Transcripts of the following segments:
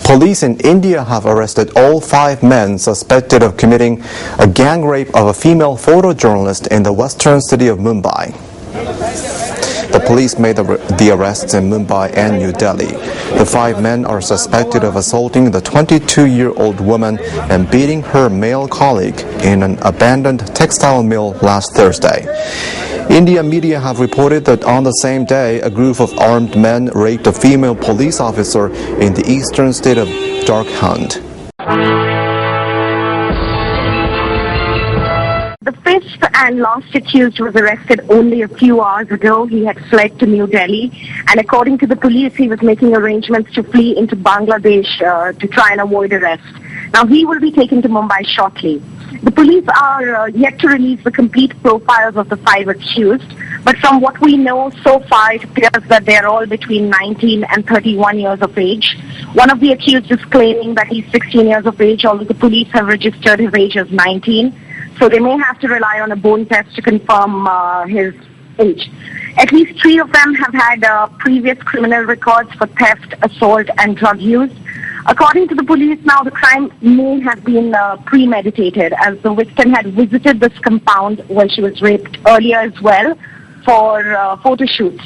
Police in India have arrested all 5 men suspected of committing a gang rape of a female photojournalist in the western city of Mumbai. The police made the arrests in Mumbai and New Delhi. The 5 men are suspected of assaulting the 22-year-old woman and beating her male colleague in an abandoned textile mill last Thursday. Indian media have reported that on the same day, a group of armed men raped a female police officer in the eastern state of Jharkhand. The 5th and last accused was arrested only a few hours ago. He had fled to New Delhi, and according to the police, he was making arrangements to flee into Bangladesh to try and avoid arrest. Now, he will be taken to Mumbai shortly. The police are yet to release the complete profiles of the 5 accused, but from what we know so far, it appears that they are all between 19 and 31 years of age. One of the accused is claiming that he's 16 years of age, although the police have registered his age as 19. So they may have to rely on a bone test to confirm his age. At least 3 of them have had previous criminal records for theft, assault, and drug use. According to the police now, the crime may have been premeditated, as the victim had visited this compound where she was raped earlier as well for photo shoots.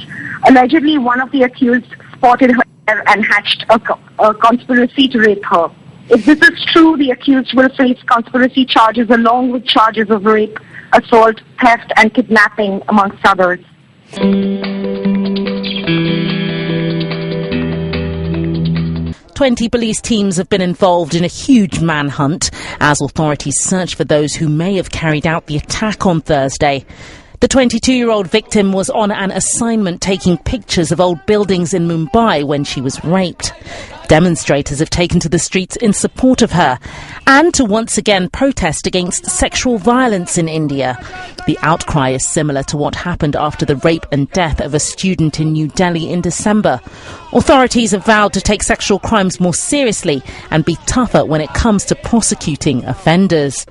Allegedly, one of the accused spotted her and hatched a conspiracy to rape her. If this is true, the accused will face conspiracy charges along with charges of rape, assault, theft, and kidnapping, amongst others. 20 police teams have been involved in a huge manhunt as authorities search for those who may have carried out the attack on Thursday. The 22-year-old victim was on an assignment taking pictures of old buildings in Mumbai when she was raped. Demonstrators have taken to the streets in support of her and to once again protest against sexual violence in India. The outcry is similar to what happened after the rape and death of a student in New Delhi in December. Authorities have vowed to take sexual crimes more seriously and be tougher when it comes to prosecuting offenders.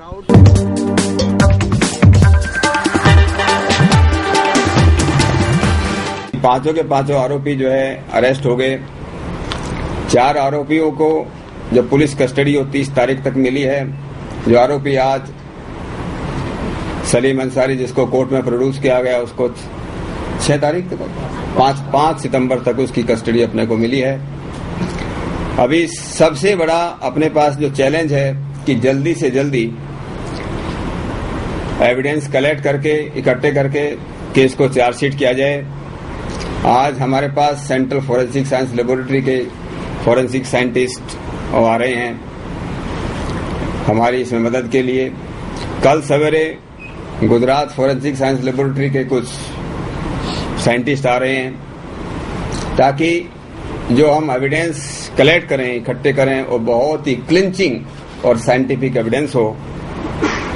पांचों के पांचों आरोपी जो है arrest हो गए। 4 आरोपियों को जो पुलिस कस्टडी 30 तारीख तक मिली है, जो आरोपी आज सलीम अंसारी जिसको कोर्ट में प्रोड्यूस किया गया उसको 6 तारीख तक 5 सितंबर तक उसकी कस्टडी अपने को मिली है। अभी सबसे बड़ा अपने पास जो चैलेंज है कि जल्दी से जल्दी एविडेंस कलेक्ट करके इकट्ठे करके केस को चार्जशीट किया जाए। आज हमारे पास सेंट्रल फॉरेंसिक साइंस लेबोरेटरी के फॉरेंसिक साइंटिस्ट आ रहे हैं हमारी इसमें मदद के लिए। कल सवेरे गुजरात फॉरेंसिक साइंस लेबोरेटरी के कुछ साइंटिस्ट आ रहे हैं ताकि जो हम एविडेंस कलेक्ट करें, इकट्ठे करें, वो बहुत ही क्लिंचिंग और साइंटिफिक एविडेंस हो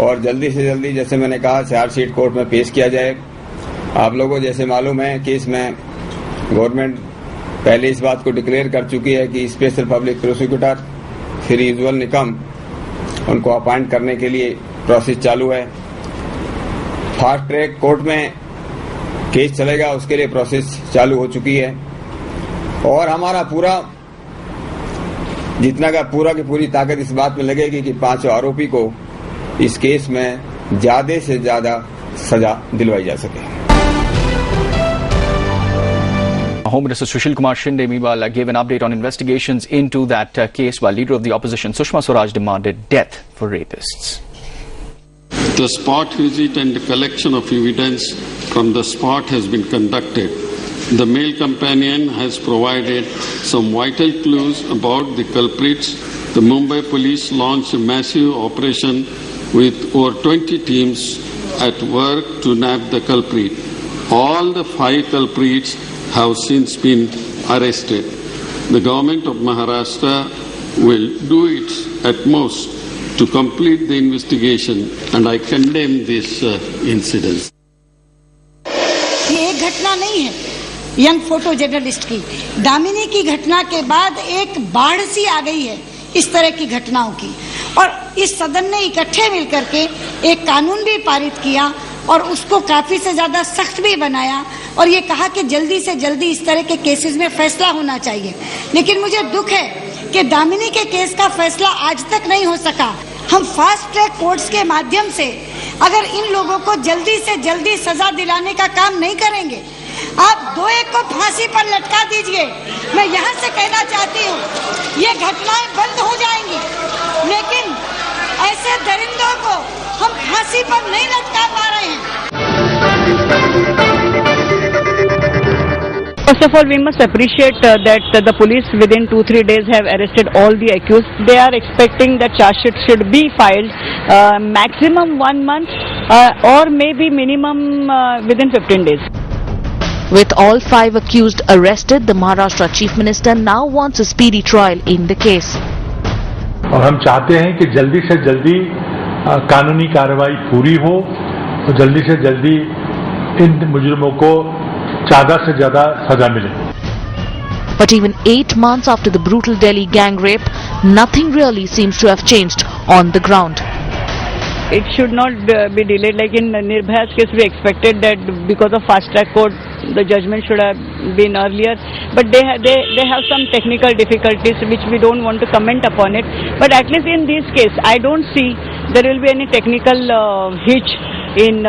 और जल्दी से जल्दी, जैसे मैंने कहा, चार्जशीट कोर्ट में पेश किया जाए। आप लोगों जैसे मालूम है कि इसमें गवर्नमेंट पहले इस बात को डिक्लेयर कर चुकी है कि special public prosecutor Shri Ujjwal Nikam उनको अपॉइंट करने के लिए प्रोसेस चालू है। फास्ट ट्रैक कोर्ट में केस चलेगा, उसके लिए प्रोसेस चालू हो चुकी है और हमारा पूरा जितना का पूरा की पूरी ताकत इस बात में लगेगी कि 5 आरोपी को इस केस में ज्यादा से ज्यादा सजा दिलवाई जा सके। Home Minister Sushil Kumar Shinde meanwhile gave an update on investigations into that case while leader of the opposition Sushma Swaraj demanded death for rapists. The spot visit and the collection of evidence from the spot has been conducted. The male companion has provided some vital clues about the culprits. The Mumbai police launched a massive operation with over 20 teams at work to nab the culprit. All the 5 culprits have since been arrested. The government of Maharashtra will do its utmost to complete the investigation and I condemn this incident. ये एक घटना नहीं है young photo journalist की। दामिनी की घटना के बाद एक बाढ़ सी आ गई है इस तरह की घटनाओं की और इस सदन ने इकट्ठे मिलकर के एक कानून भी पारित किया और उसको काफी से ज्यादा सख्त भी बनाया और ये कहा कि जल्दी से जल्दी इस तरह के केसेस में फैसला होना चाहिए। लेकिन मुझे दुख है कि दामिनी के केस का फैसला आज तक नहीं हो सका। हम फास्ट ट्रैक कोर्ट्स के माध्यम से अगर इन लोगों को जल्दी से जल्दी सजा दिलाने का काम नहीं करेंगे, आप 2-1 को फांसी पर लटका दीजिए। मैं यहाँ से कहना चाहती हूँ, ये घटनाएं बंद हो जाएंगी, लेकिन ऐसे दरिंदों को हम फांसी पर नहीं लटका पा रहे हैं। First of all, we must appreciate that the police within 2-3 days have arrested all the accused. They are expecting that charge sheet should be filed maximum 1 month or maybe minimum within 15 days. With all 5 accused arrested, the Maharashtra Chief Minister now wants a speedy trial in the case. और हम चाहते हैं कि जल्दी से जल्दी कानूनी कार्रवाई पूरी हो और जल्दी से जल्दी इन मुजरिमों को ज़्यादा से ज़्यादा सजा मिले. But even 8 months after the brutal Delhi gang rape, nothing really seems to have changed on the ground. It should not be delayed. Like in Nirbhaya's case, we expected that because of fast track court, the judgment should have been earlier. But they have some technical difficulties which we don't want to comment upon it. But at least in this case, I don't see there will be any technical hitch in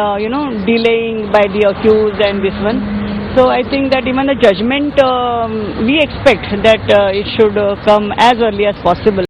delaying by the accused and this one. So I think that even the judgment we expect that it should come as early as possible.